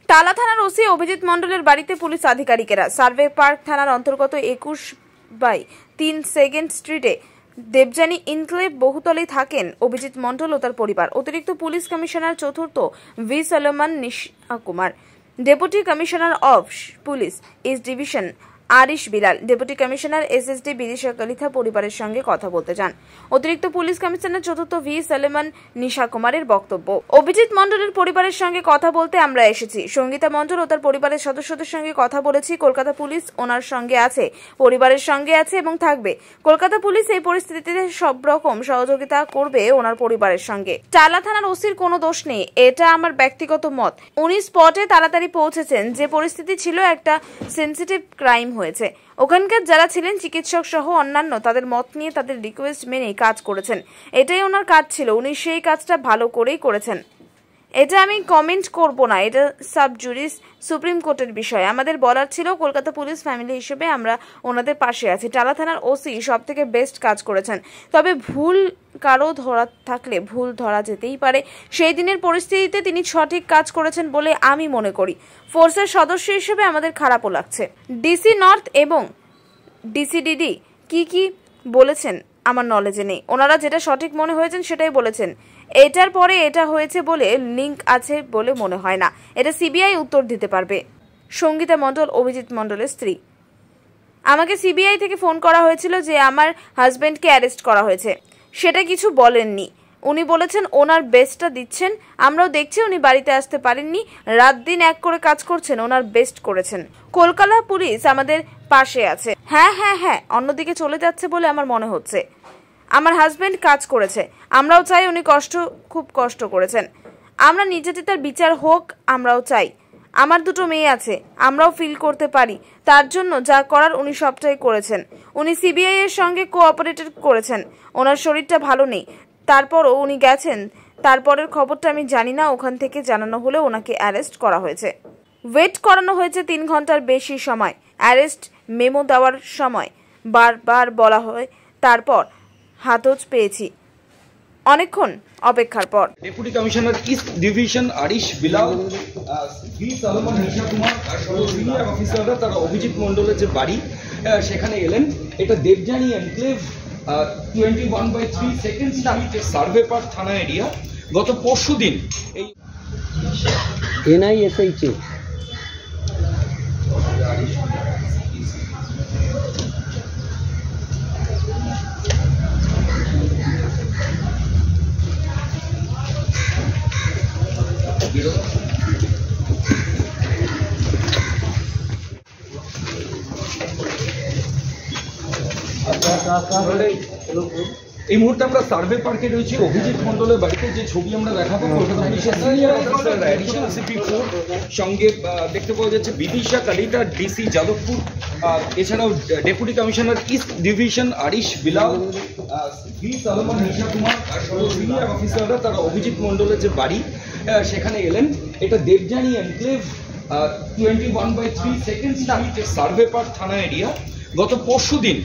টালা থানার ওসি অভিজিৎ মণ্ডলের বাড়িতে পুলিশ আধিকারিকেরা। সার্ভে পার্ক থানার অন্তর্গত 21/3 সেকেন্ড স্ট্রিটে দেবযানী ইনক্লেভ বহুতলে থাকেন অভিজিৎ মণ্ডল ও তার পরিবার। অতিরিক্ত পুলিশ কমিশনার চতুর্থ V Solomon Nisha Kumar, deputy commissioner of police east division Arish Bilal, deputy commissioner SSD Bidisha Kalita পরিবারের সঙ্গে কথা বলতে যান। অতিরিক্ত পুলিশ কমিশনার চতুর্থ ভি সলোমন নিশা কুমারের বক্তব্য, অভিজিৎ মণ্ডলের পরিবারের সঙ্গে কথা বলতে আমরা এসেছি। সঙ্গীতা মণ্ডল ও তার পরিবারের সদস্যদের সঙ্গে কথা বলেছি। কলকাতা পুলিশ ওনার সঙ্গে আছে, পরিবারের সঙ্গে আছে এবং থাকবে। কলকাতা পুলিশ এই পরিস্থিতিতে সব রকম সহযোগিতা করবে ওনার পরিবারের সঙ্গে। টালা থানার ওসির কোনো দোষ নেই, এটা আমার ব্যক্তিগত মত। উনি স্পটে তাড়াতাড়ি পৌঁছেছেন। যে পরিস্থিতি ছিল, একটা সেন্সিটিভ ক্রাইম হয়েছে। ওখানকার যারা ছিলেন চিকিৎসক সহ অন্যান্য, তাদের মত নিয়ে তাদের রিকোয়েস্ট মেনে কাজ করেছেন। এটাই ওনার কাজ ছিল, উনি সেই কাজটা ভালো করেই করেছেন। এটা আমি কমেন্ট করব না, এটা সাব জুডিস সুপ্রিম কোর্টের বিষয়। আমাদের বলার ছিল, কলকাতা পুলিশ ফ্যামিলি হিসেবে আমরা ওনাদের পাশে আছি। টালা থানার ওসি সব থেকে বেস্ট কাজ করেছেন। তবে ভুল কারো ধরা থাকলে ভুল ধরা যেতেই পারে। সেই দিনের পরিস্থিতিতে তিনি সঠিক কাজ করেছেন বলে আমি মনে করি। ফোর্সের সদস্য হিসেবে আমাদের খারাপও লাগছে। ডিসি নর্থ এবং ডিসিডিডি কি বলেছেন আমার নলেজে নেই। ওনারা যেটা সঠিক মনে হয়েছেন সেটাই বলেছেন। এটার পরে এটা হয়েছে বলে লিঙ্ক আছে বলে মনে হয় না। এটা সিবিআই উত্তর দিতে পারবে। সঙ্গীতা মণ্ডল অভিজিৎ মণ্ডলের স্ত্রী। আমাকে সিবিআই থেকে ফোন করা হয়েছিল যে আমার হাজবেন্ডকে অ্যারেস্ট করা হয়েছে। সেটা কিছু বলেননি। উনি বলেছেন ওনার বেস্টটা দিচ্ছেন। আমরাও দেখছি উনি বাড়িতে আসতে পারেননি, রাত দিন এক করে কাজ করছেন, ওনার বেস্ট করেছেন। কলকাতা পুলিশ আমাদের পাশে আছে। হ্যাঁ, অন্যদিকে চলে যাচ্ছে বলে আমার মনে হচ্ছে। আমার হাজবেন্ড কাজ করেছে, আমরাও চাই উনি খুব কষ্ট করেছেন। আমরা নির্যাতিতার বিচার হোক, আমরাও চাই। আমার দুটো মেয়ে আছে, আমরাও ফিল করতে পারি। তার জন্য যা করার উনি সবটাই করেছেন। উনি সিবিআই এর সঙ্গে কোঅপারেটেড করেছেন। ওনার শরীরটা ভালো নেই, তারপরও উনি গেছেন। তারপরের খবরটা আমি জানি না। ওখান থেকে জানানো হলে ওনাকে অ্যারেস্ট করা হয়েছে। ওয়েট করানো হয়েছে 3 ঘন্টার বেশি সময়। অ্যারেস্ট মেমো দেওয়ার সময় বারবার বলা হয়, তারপর হাতজ পেয়েছি অনেকক্ষণ অপেক্ষার পর। Deputy commissioner east division Arish Bilal, V Solomon Nisha Kumar আর সিনিয়র অফিসাররা তারা অভিজিৎ মণ্ডলের যে বাড়ি সেখানে এলেন। এটা Debjani enclave 21/3 second street survey park থানা এরিয়া। গত পরশুদিন এই NISH এই মুহূর্তে আমরা সার্ভে পার্কে রয়েছি অভিজিৎ মণ্ডলের বাড়িতে। যে ছবি আমরা দেখাবো, কলকাতা পুলিশের সিনিয়র অফিসার অ্যাডিশনাল সিপি 4 সঙ্গে দেখতে পাওয়া যাচ্ছে বিদিশা কালিতা, ডিসি যাদবপুর, এছাড়াও deputy commissioner east division Arish Bilal, V Solomon Nisha Kumar আর সিনিয়র অফিসাররা তারা অভিজিৎ মণ্ডলের যে বাড়ি সেখানে এলেন। এটা Debjani enclave 21/3 second street survey park থানা এরিয়া। গত পরশুদিন